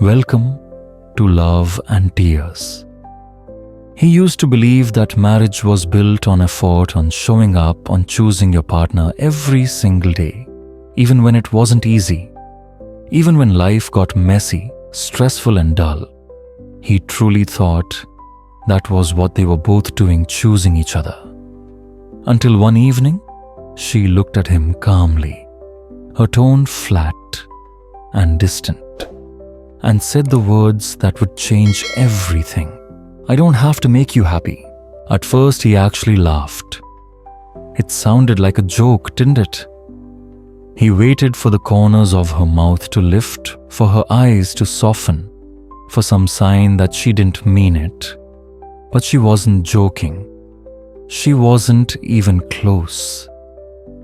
Welcome to Love and Tears. He used to believe that marriage was built on effort, on showing up, on choosing your partner every single day, even when it wasn't easy, even when life got messy, stressful and dull. He truly thought that was what they were both doing, choosing each other. Until one evening, she looked at him calmly, her tone flat and distant, and said the words that would change everything. "I don't have to make you happy." At first, he actually laughed. It sounded like a joke, didn't it? He waited for the corners of her mouth to lift, for her eyes to soften, for some sign that she didn't mean it. But she wasn't joking. She wasn't even close.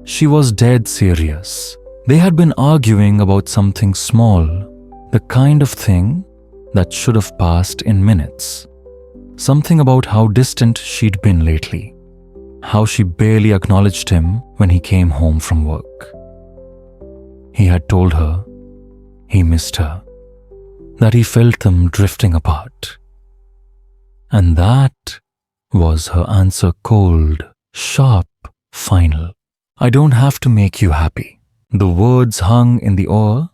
She was dead serious. They had been arguing about something small, the kind of thing that should have passed in minutes. Something about how distant she'd been lately, how she barely acknowledged him when he came home from work. He had told her he missed her, that he felt them drifting apart. And that was her answer, cold, sharp, final. "I don't have to make you happy." The words hung in the air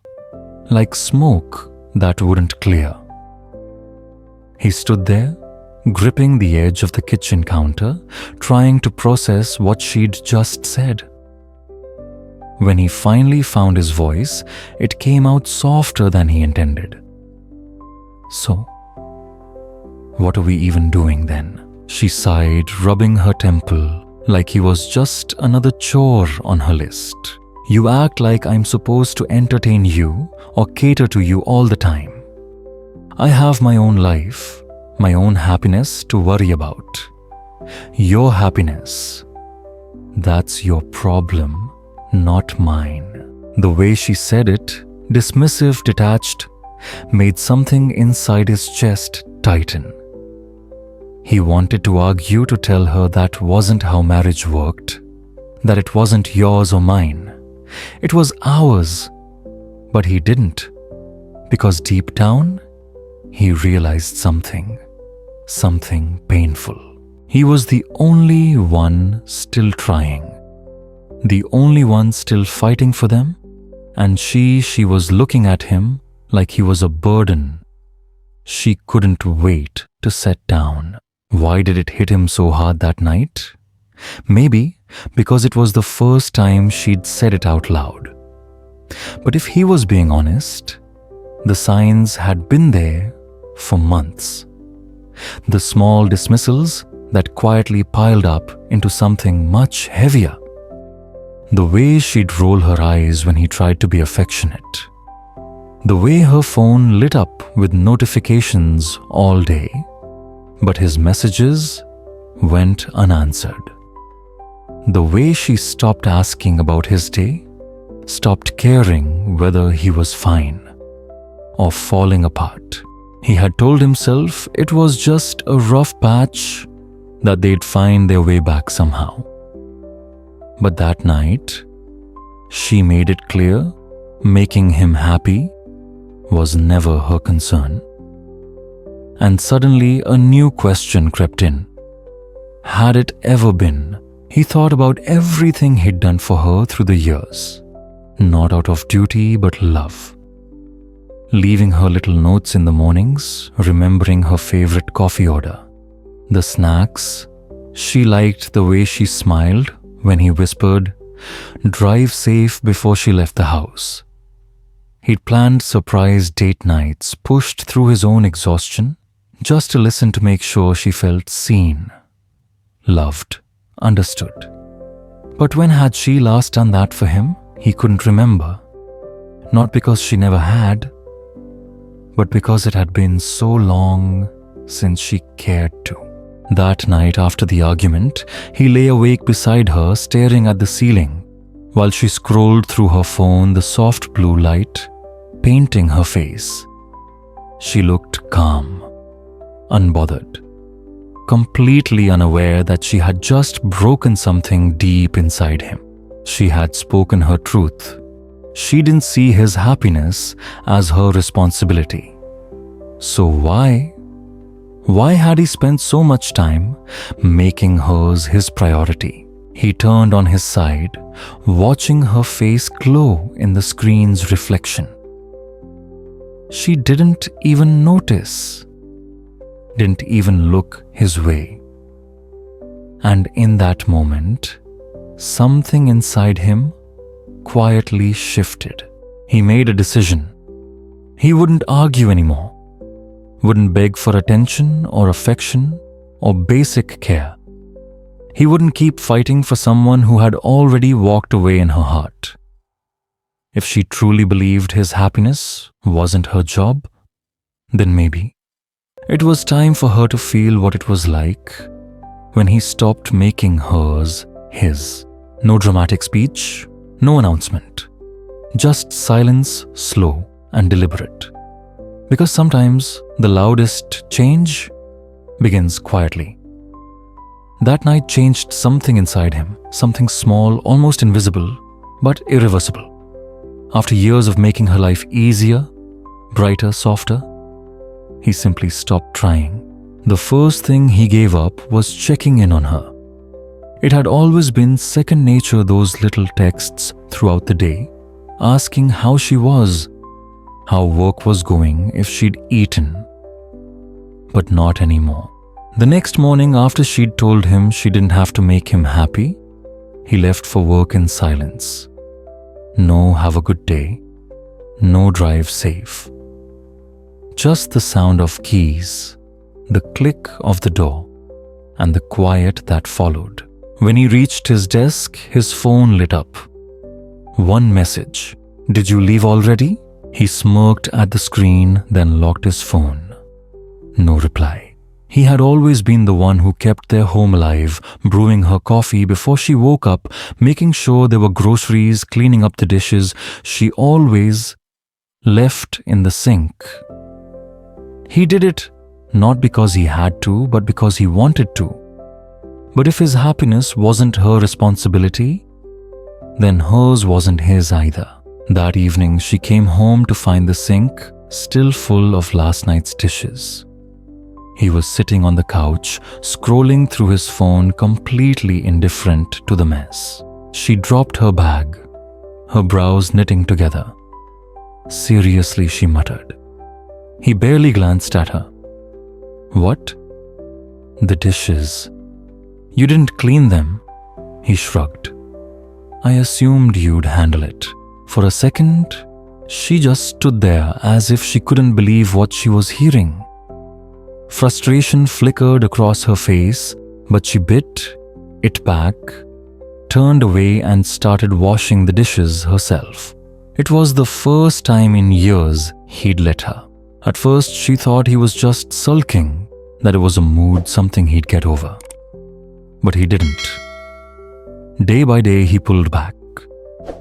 like smoke that wouldn't clear. He stood there, gripping the edge of the kitchen counter, trying to process what she'd just said. When he finally found his voice, it came out softer than he intended. "So, what are we even doing then?" She sighed, rubbing her temple like he was just another chore on her list. "You act like I'm supposed to entertain you or cater to you all the time. I have my own life, my own happiness to worry about. Your happiness, that's your problem, not mine." The way she said it, dismissive, detached, made something inside his chest tighten. He wanted to argue, to tell her that wasn't how marriage worked, that it wasn't yours or mine. It was ours, but he didn't, because deep down, he realized something painful. He was the only one still trying, the only one still fighting for them, and she was looking at him like he was a burden she couldn't wait to set down. Why did it hit him so hard that night? Maybe because it was the first time she'd said it out loud. But if he was being honest, the signs had been there for months. The small dismissals that quietly piled up into something much heavier. The way she'd roll her eyes when he tried to be affectionate. The way her phone lit up with notifications all day, but his messages went unanswered. The way she stopped asking about his day, stopped caring whether he was fine or falling apart. He had told himself it was just a rough patch, that they'd find their way back somehow. But that night, she made it clear making him happy was never her concern. And suddenly a new question crept in. Had it ever been? He thought about everything he'd done for her through the years, not out of duty but love. Leaving her little notes in the mornings, remembering her favorite coffee order, the snacks. She liked the way she smiled when he whispered, "Drive safe," before she left the house. He'd planned surprise date nights, pushed through his own exhaustion, just to listen, to make sure she felt seen, loved, understood. But when had she last done that for him? He couldn't remember. Not because she never had, but because it had been so long since she cared to. That night after the argument, he lay awake beside her, staring at the ceiling, while she scrolled through her phone, the soft blue light painting her face. She looked calm, unbothered, completely unaware that she had just broken something deep inside him. She had spoken her truth. She didn't see his happiness as her responsibility. So why? Why had he spent so much time making hers his priority? He turned on his side, watching her face glow in the screen's reflection. She didn't even notice, didn't even look his way. And in that moment, something inside him quietly shifted. He made a decision. He wouldn't argue anymore, wouldn't beg for attention or affection or basic care. He wouldn't keep fighting for someone who had already walked away in her heart. If she truly believed his happiness wasn't her job, then maybe it was time for her to feel what it was like when he stopped making hers his. No dramatic speech, no announcement, just silence, slow and deliberate. Because sometimes the loudest change begins quietly. That night changed something inside him, something small, almost invisible, but irreversible. After years of making her life easier, brighter, softer, he simply stopped trying. The first thing he gave up was checking in on her. It had always been second nature, those little texts throughout the day, asking how she was, how work was going, if she'd eaten. But not anymore. The next morning, after she'd told him she didn't have to make him happy, he left for work in silence. No have a good day, no drive safe. Just the sound of keys, the click of the door, and the quiet that followed. When he reached his desk, his phone lit up. One message. "Did you leave already?" He smirked at the screen, then locked his phone. No reply. He had always been the one who kept their home alive, brewing her coffee before she woke up, making sure there were groceries, cleaning up the dishes she always left in the sink. He did it not because he had to, but because he wanted to. But if his happiness wasn't her responsibility, then hers wasn't his either. That evening, she came home to find the sink still full of last night's dishes. He was sitting on the couch, scrolling through his phone, completely indifferent to the mess. She dropped her bag, her brows knitting together. Seriously, she muttered. He barely glanced at her. "What?" "The dishes. You didn't clean them." He shrugged. "I assumed you'd handle it." For a second, she just stood there as if she couldn't believe what she was hearing. Frustration flickered across her face, but she bit it back, turned away and started washing the dishes herself. It was the first time in years he'd let her. At first, she thought he was just sulking, that it was a mood, something he'd get over. But he didn't. Day by day, he pulled back.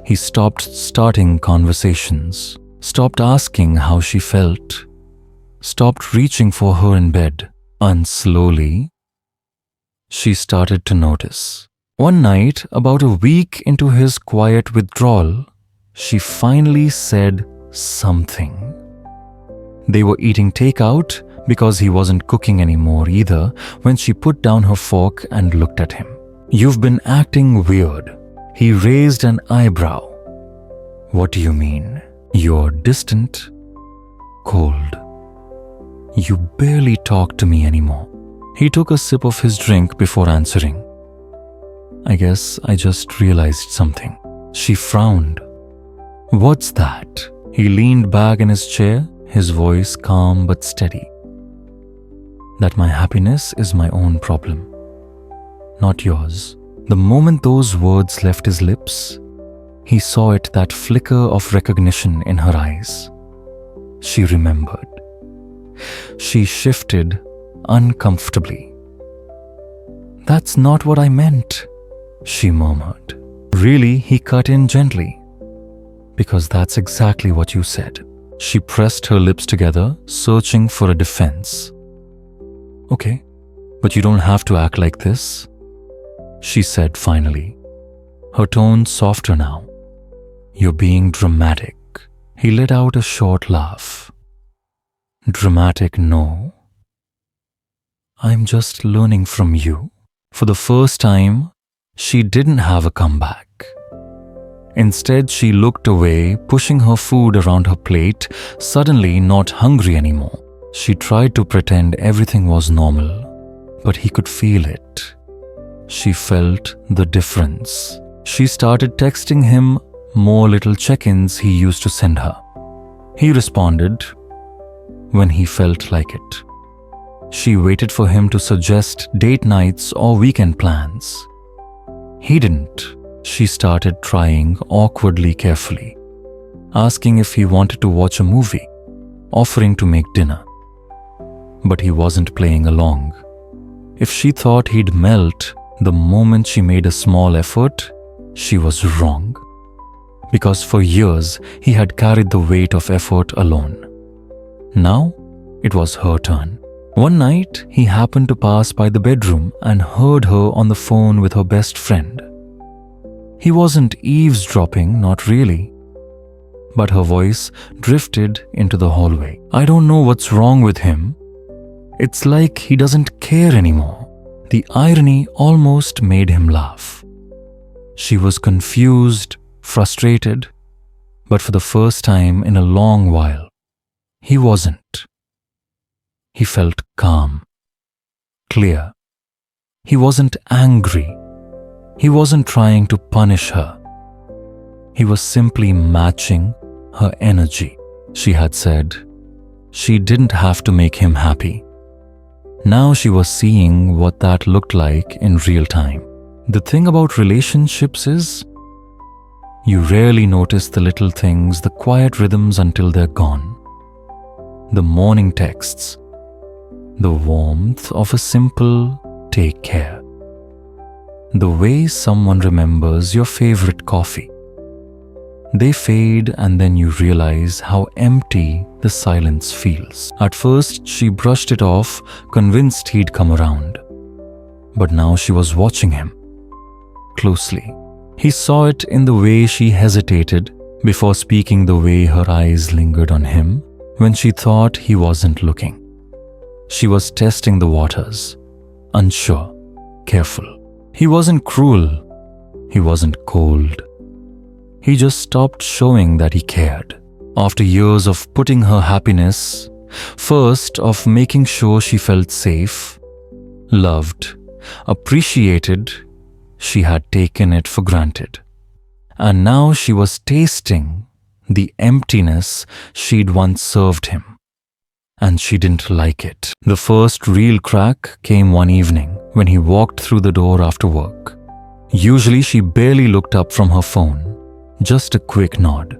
He stopped starting conversations, stopped asking how she felt, stopped reaching for her in bed, and slowly, she started to notice. One night, about a week into his quiet withdrawal, she finally said something. They were eating takeout because he wasn't cooking anymore either when she put down her fork and looked at him. "You've been acting weird." He raised an eyebrow. "What do you mean?" "You're distant, cold. You barely talk to me anymore." He took a sip of his drink before answering. "I guess I just realized something." She frowned. "What's that?" He leaned back in his chair, his voice calm but steady. "That my happiness is my own problem, not yours." The moment those words left his lips, he saw it, that flicker of recognition in her eyes. She remembered. She shifted uncomfortably. "That's not what I meant," she murmured. "Really?" He cut in gently. "Because that's exactly what you said." She pressed her lips together, searching for a defense. "Okay, but you don't have to act like this," she said finally, her tone softer now. "You're being dramatic." He let out a short laugh. dramatic no. I'm just learning from you. For the first time, she didn't have a comeback. Instead, she looked away, pushing her food around her plate, suddenly not hungry anymore. She tried to pretend everything was normal, but he could feel it. She felt the difference. She started texting him more little check-ins he used to send her. He responded when he felt like it. She waited for him to suggest date nights or weekend plans. He didn't. She started trying awkwardly carefully, asking if he wanted to watch a movie, offering to make dinner. But he wasn't playing along. If she thought he'd melt the moment she made a small effort, she was wrong. Because for years, he had carried the weight of effort alone. Now, it was her turn. One night, he happened to pass by the bedroom and heard her on the phone with her best friend. He wasn't eavesdropping, not really. But her voice drifted into the hallway. I don't know what's wrong with him. It's like he doesn't care anymore. The irony almost made him laugh. She was confused, frustrated, but for the first time in a long while, he wasn't. He felt calm, clear. He wasn't angry. He wasn't trying to punish her. He was simply matching her energy. She had said she didn't have to make him happy. Now she was seeing what that looked like in real time. The thing about relationships is, you rarely notice the little things, the quiet rhythms until they're gone. The morning texts, the warmth of a simple "take care." The way someone remembers your favorite coffee. They fade and then you realize how empty the silence feels. At first, she brushed it off, convinced he'd come around. But now she was watching him closely. He saw it in the way she hesitated before speaking, the way her eyes lingered on him when she thought he wasn't looking. She was testing the waters, unsure, careful. He wasn't cruel. He wasn't cold. He just stopped showing that he cared. After years of putting her happiness first, of making sure she felt safe, loved, appreciated, she had taken it for granted. And now she was tasting the emptiness she'd once served him. And she didn't like it. The first real crack came one evening when he walked through the door after work. Usually she barely looked up from her phone, just a quick nod.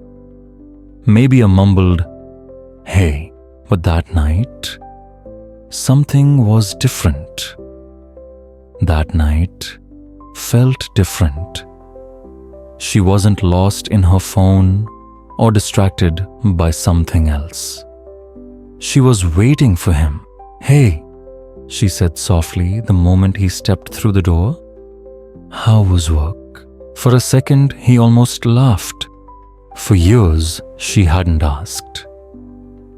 Maybe a mumbled, "Hey," but that night, something was different. That night felt different. She wasn't lost in her phone or distracted by something else. She was waiting for him. "Hey," she said softly the moment he stepped through the door. "How was work?" For a second, he almost laughed. For years, she hadn't asked.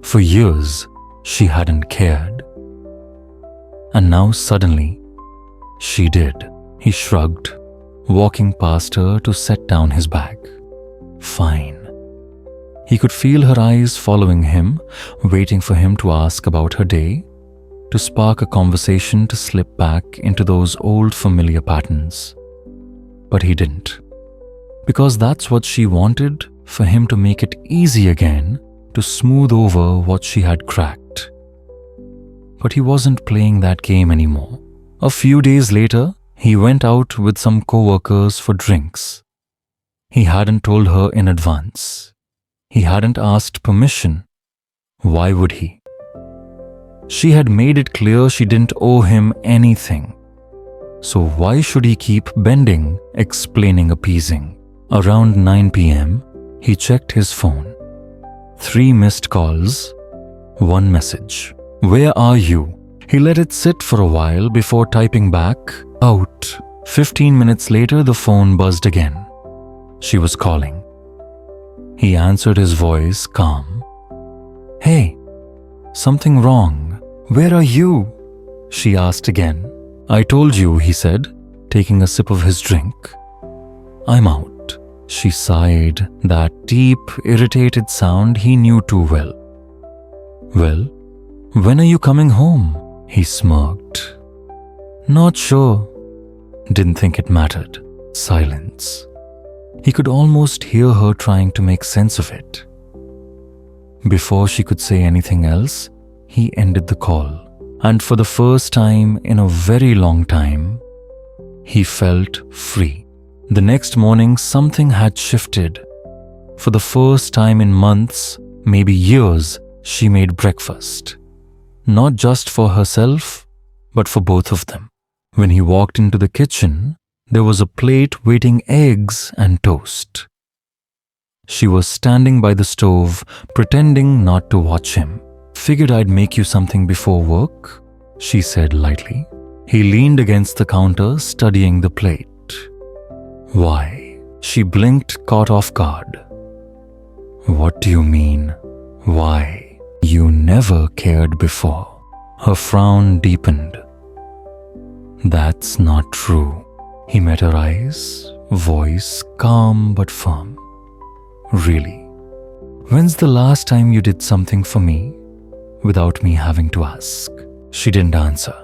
For years, she hadn't cared. And now suddenly, she did. He shrugged, walking past her to set down his bag. Fine. He could feel her eyes following him, waiting for him to ask about her day, to spark a conversation to slip back into those old familiar patterns. But he didn't. Because that's what she wanted, for him to make it easy again, to smooth over what she had cracked. But he wasn't playing that game anymore. A few days later, he went out with some co-workers for drinks. He hadn't told her in advance. He hadn't asked permission. Why would he? She had made it clear she didn't owe him anything. So why should he keep bending, explaining, appeasing? Around 9 p.m., he checked his phone. 3 missed calls, 1 message. "Where are you?" He let it sit for a while before typing back, "Out." 15 minutes later, the phone buzzed again. She was calling. He answered his voice calm. "Hey, "Something wrong? Where are you?" she asked again. "I told you," he said, taking a sip of his drink. "I'm out." She sighed, that deep, irritated sound he knew too well. "Well, when are you coming home?" he smirked. "Not sure." Didn't think it mattered. Silence. He could almost hear her trying to make sense of it. Before she could say anything else, he ended the call. And for the first time in a very long time, he felt free. The next morning, something had shifted. For the first time in months, maybe years, she made breakfast. Not just for herself, but for both of them. When he walked into the kitchen, there was a plate waiting eggs and toast. She was standing by the stove, pretending not to watch him. "Figured I'd make you something before work," she said lightly. He leaned against the counter, studying the plate. "Why?" She blinked, caught off guard. "What do you mean, why? You never cared before." Her frown deepened. "That's not true." He met her eyes, voice calm but firm. "Really? When's the last time you did something for me without me having to ask?" She didn't answer.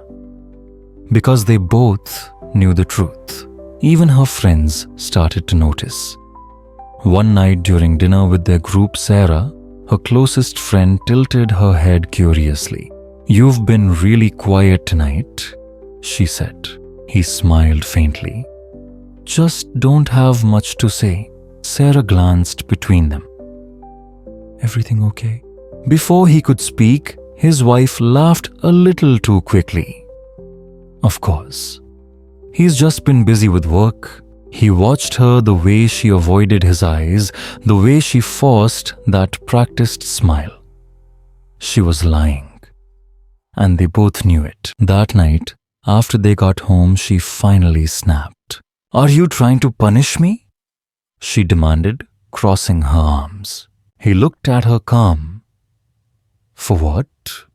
Because they both knew the truth. Even her friends started to notice. One night during dinner with their group, Sarah, her closest friend, tilted her head curiously. "You've been really quiet tonight," she said. He smiled faintly. "Just don't have much to say." Sarah glanced between them. "Everything okay?" Before he could speak, his wife laughed a little too quickly. "Of course. He's just been busy with work." He watched her, the way she avoided his eyes, the way she forced that practiced smile. She was lying. And they both knew it. That night, after they got home, she finally snapped. "Are you trying to punish me?" she demanded, crossing her arms. He looked at her calm. "For what?"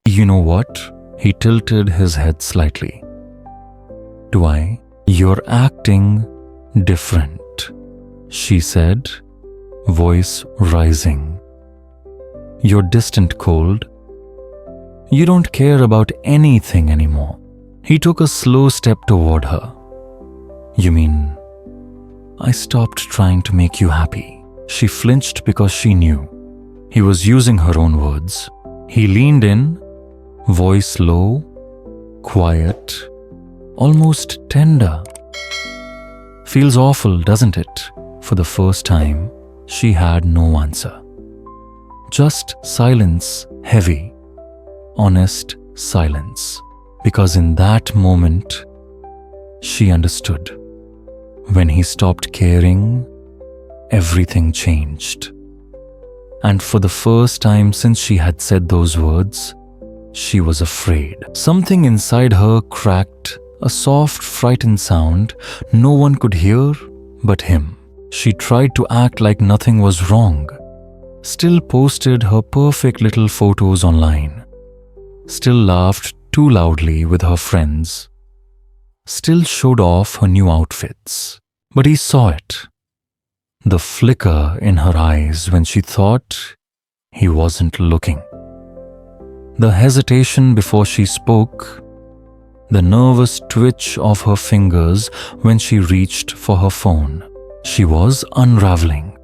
"You know what?" He tilted his head slightly. "Do I?" "You're acting different," she said, voice rising. "You're distant, cold. You don't care about anything anymore." He took a slow step toward her. "You mean I stopped trying to make you happy?" She flinched because she knew. He was using her own words. He leaned in, voice low, quiet, almost tender. "Feels awful, doesn't it?" For the first time, she had no answer. Just silence, heavy, honest silence. Because in that moment, she understood. When he stopped caring, everything changed. And for the first time since she had said those words, she was afraid. Something inside her cracked, a soft, frightened sound no one could hear but him. She tried to act like nothing was wrong. Still posted her perfect little photos online. Still laughed too loudly with her friends. Still showed off her new outfits. But he saw it. The flicker in her eyes when she thought he wasn't looking. The hesitation before she spoke. The nervous twitch of her fingers when she reached for her phone. She was unraveling.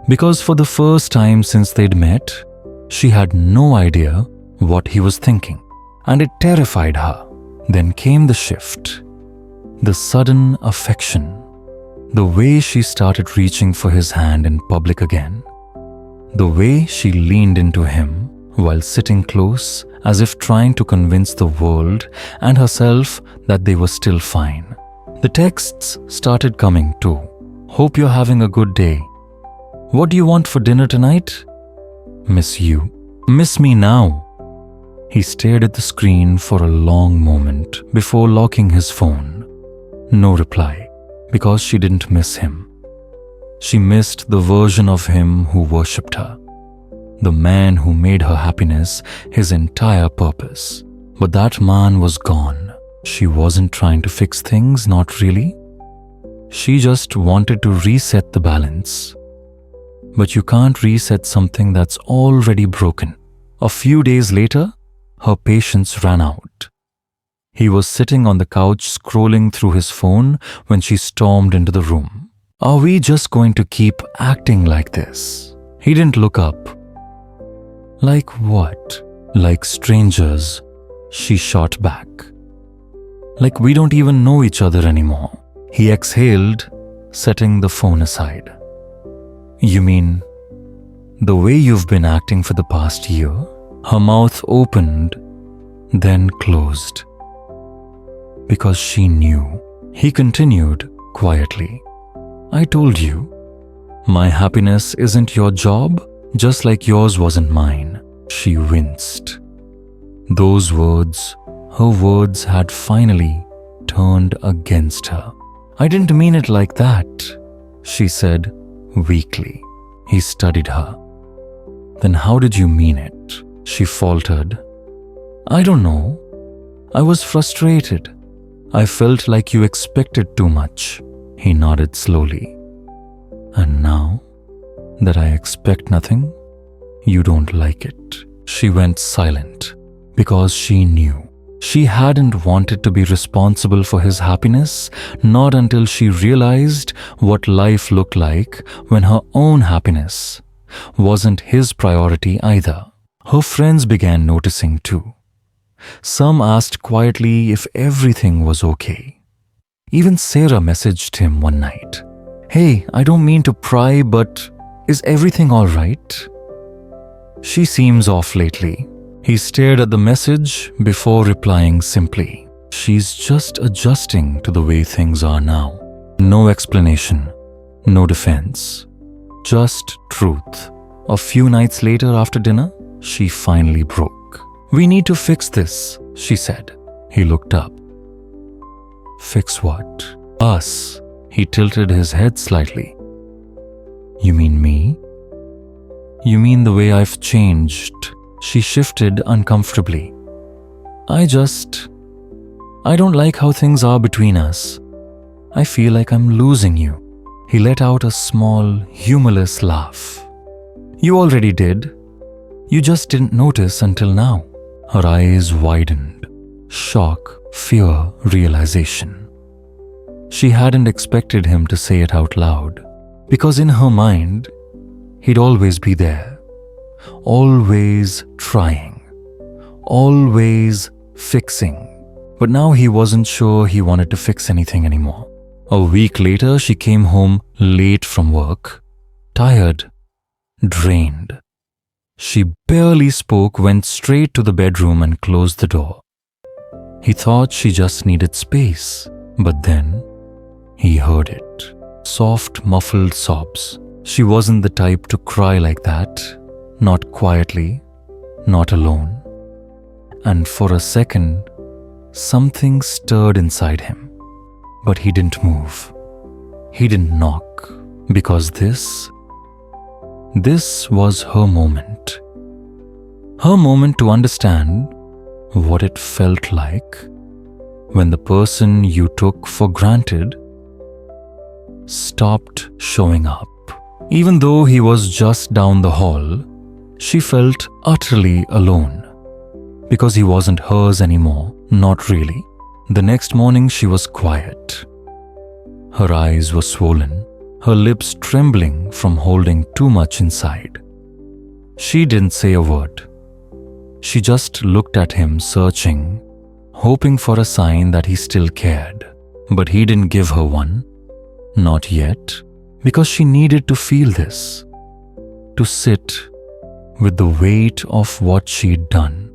Because for the first time since they'd met, she had no idea what he was thinking, and it terrified her. Then came the shift, the sudden affection, the way she started reaching for his hand in public again, the way she leaned into him while sitting close as if trying to convince the world and herself that they were still fine. The texts started coming too. "Hope you're having a good day. What do you want for dinner tonight? Miss you. Miss me now." He stared at the screen for a long moment before locking his phone. No reply, because she didn't miss him. She missed the version of him who worshipped her. the man who made her happiness his entire purpose. But that man was gone. She wasn't trying to fix things, not really. She just wanted to reset the balance. But you can't reset something that's already broken. A few days later, her patience ran out. He was sitting on the couch scrolling through his phone when she stormed into the room. Are we just going to keep acting like this? He didn't look up. Like what? Like strangers, she shot back. Like we don't even know each other anymore. He exhaled, setting the phone aside. You mean the way you've been acting for the past year? Her mouth opened, then closed. Because she knew. He continued quietly. I told you, my happiness isn't your job, just like yours wasn't mine. She winced. Those words, her words had finally turned against her. I didn't mean it like that, she said weakly. He studied her. Then how did you mean it? She faltered. I don't know. I was frustrated. I felt like you expected too much. He nodded slowly. And now that I expect nothing, you don't like it. She went silent because she knew. She hadn't wanted to be responsible for his happiness, not until she realized what life looked like when her own happiness wasn't his priority either. Her friends began noticing too. Some asked quietly if everything was okay. Even Sarah messaged him one night. Hey, I don't mean to pry, but is everything all right? She seems off lately. He stared at the message before replying simply. She's just adjusting to the way things are now. No explanation, no defense, just truth. A few nights later after dinner, she finally broke. We need to fix this, she said. He looked up. Fix what? Us. He tilted his head slightly. You mean me? You mean the way I've changed? She shifted uncomfortably. I don't like how things are between us. I feel like I'm losing you. He let out a small, humorless laugh. You already did. You just didn't notice until now. Her eyes widened. Shock, fear, realization. She hadn't expected him to say it out loud, because in her mind, he'd always be there, always trying, always fixing. But now he wasn't sure he wanted to fix anything anymore. A week later, she came home late from work, tired, drained. She barely spoke, went straight to the bedroom and closed the door. He thought she just needed space, but then he heard it. Soft, muffled sobs. She wasn't the type to cry like that, not quietly, not alone. And for a second, something stirred inside him. But he didn't move. He didn't knock, because this was her moment. Her moment to understand what it felt like when the person you took for granted stopped showing up. Even though he was just down the hall, she felt utterly alone because he wasn't hers anymore, not really. The next morning she was quiet. Her eyes were swollen, her lips trembling from holding too much inside. She didn't say a word. She just looked at him, searching, hoping for a sign that he still cared. But he didn't give her one. Not yet, because she needed to feel this, to sit with the weight of what she'd done.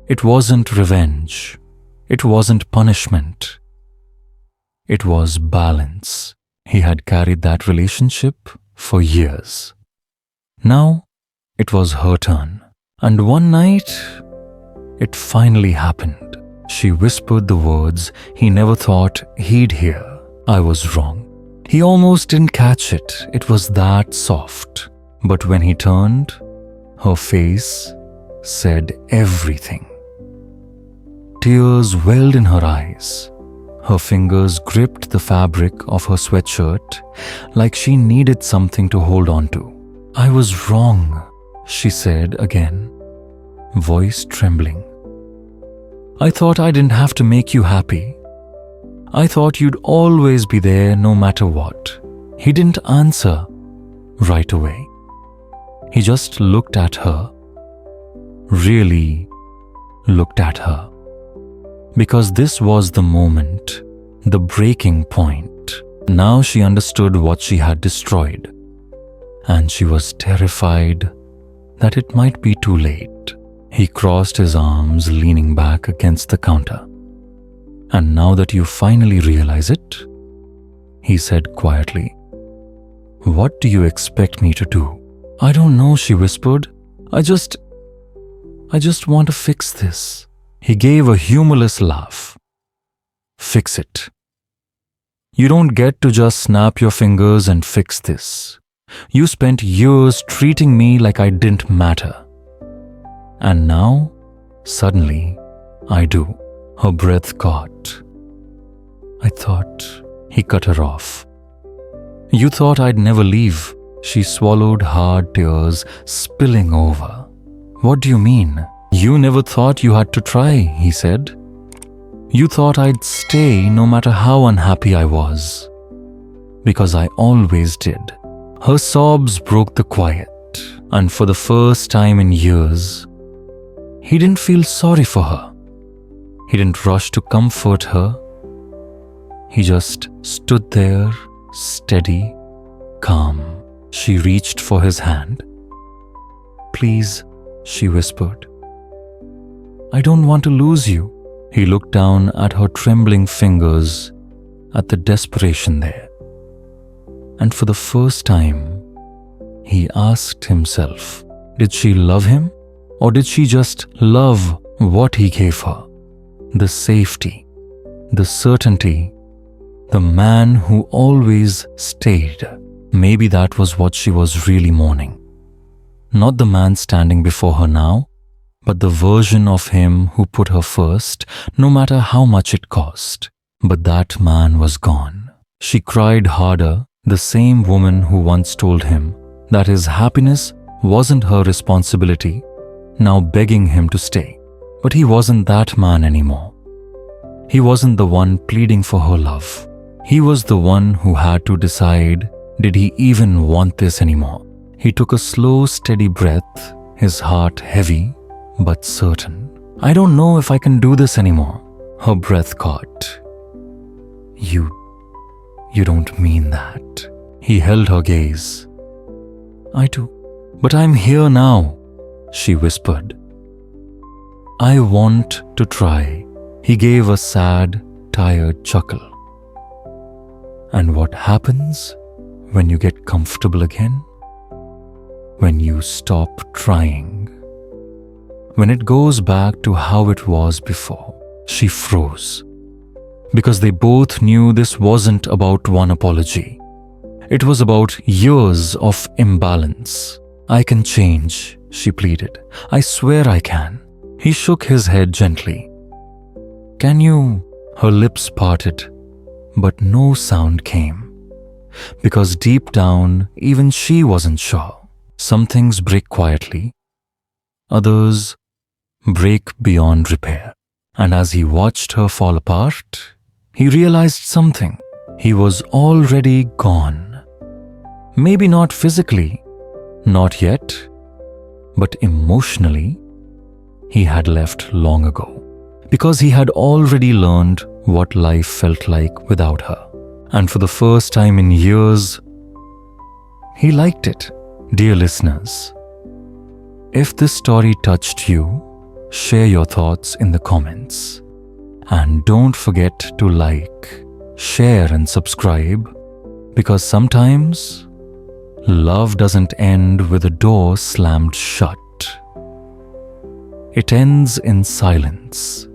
It wasn't revenge. It wasn't punishment. It was balance. He had carried that relationship for years. Now, it was her turn. And one night, it finally happened. She whispered the words he never thought he'd hear. I was wrong. He almost didn't catch it. It was that soft. But when he turned, Her face said everything. Tears welled in her eyes. Her fingers gripped the fabric of her sweatshirt like she needed something to hold on to. "I was wrong," she said again, voice trembling. "I thought I didn't have to make you happy. I thought you'd always be there no matter what." He didn't answer right away. He just looked at her, really looked at her. Because this was the moment, the breaking point. Now she understood what she had destroyed, and she was terrified that it might be too late. He crossed his arms, leaning back against the counter. "And now that you finally realize it," he said quietly, "what do you expect me to do?" "I don't know," she whispered. I just want to fix this." He gave a humorless laugh. "Fix it? You don't get to just snap your fingers and fix this. You spent years treating me like I didn't matter. And now, suddenly, I do." Her breath caught. "I thought..." He cut her off. "You thought I'd never leave." She swallowed hard, tears spilling over. "What do you mean?" "You never thought you had to try," he said. "You thought I'd stay no matter how unhappy I was. Because I always did." Her sobs broke the quiet, and for the first time in years, he didn't feel sorry for her. He didn't rush to comfort her. He just stood there, steady, calm. She reached for his hand. "Please," she whispered. "I don't want to lose you." He looked down at her trembling fingers, at the desperation there. And for the first time, he asked himself, did she love him? Or did she just love what he gave her? The safety, the certainty, the man who always stayed. Maybe that was what she was really mourning. Not the man standing before her now, but the version of him who put her first, no matter how much it cost. But that man was gone. She cried harder, the same woman who once told him that his happiness wasn't her responsibility, now begging him to stay. But he wasn't that man anymore. He wasn't the one pleading for her love. He was the one who had to decide, did he even want this anymore? He took a slow, steady breath, his heart heavy, but certain. "I don't know if I can do this anymore." Her breath caught. You don't mean that." He held her gaze. "I do. But I'm here now," she whispered. "I want to try." He gave a sad, tired chuckle. "And what happens when you get comfortable again? When you stop trying. When it goes back to how it was before." She froze. Because they both knew this wasn't about one apology. It was about years of imbalance. "I can change," she pleaded. "I swear I can." He shook his head gently. "Can you?" Her lips parted, but no sound came. Because deep down, even she wasn't sure. Some things break quietly. Others break beyond repair. And as he watched her fall apart, he realized something. He was already gone. Maybe not physically, not yet, but emotionally, he had left long ago. Because he had already learned what life felt like without her. And for the first time in years, he liked it. Dear listeners, if this story touched you, share your thoughts in the comments. And don't forget to like, share and subscribe, because sometimes love doesn't end with a door slammed shut. It ends in silence.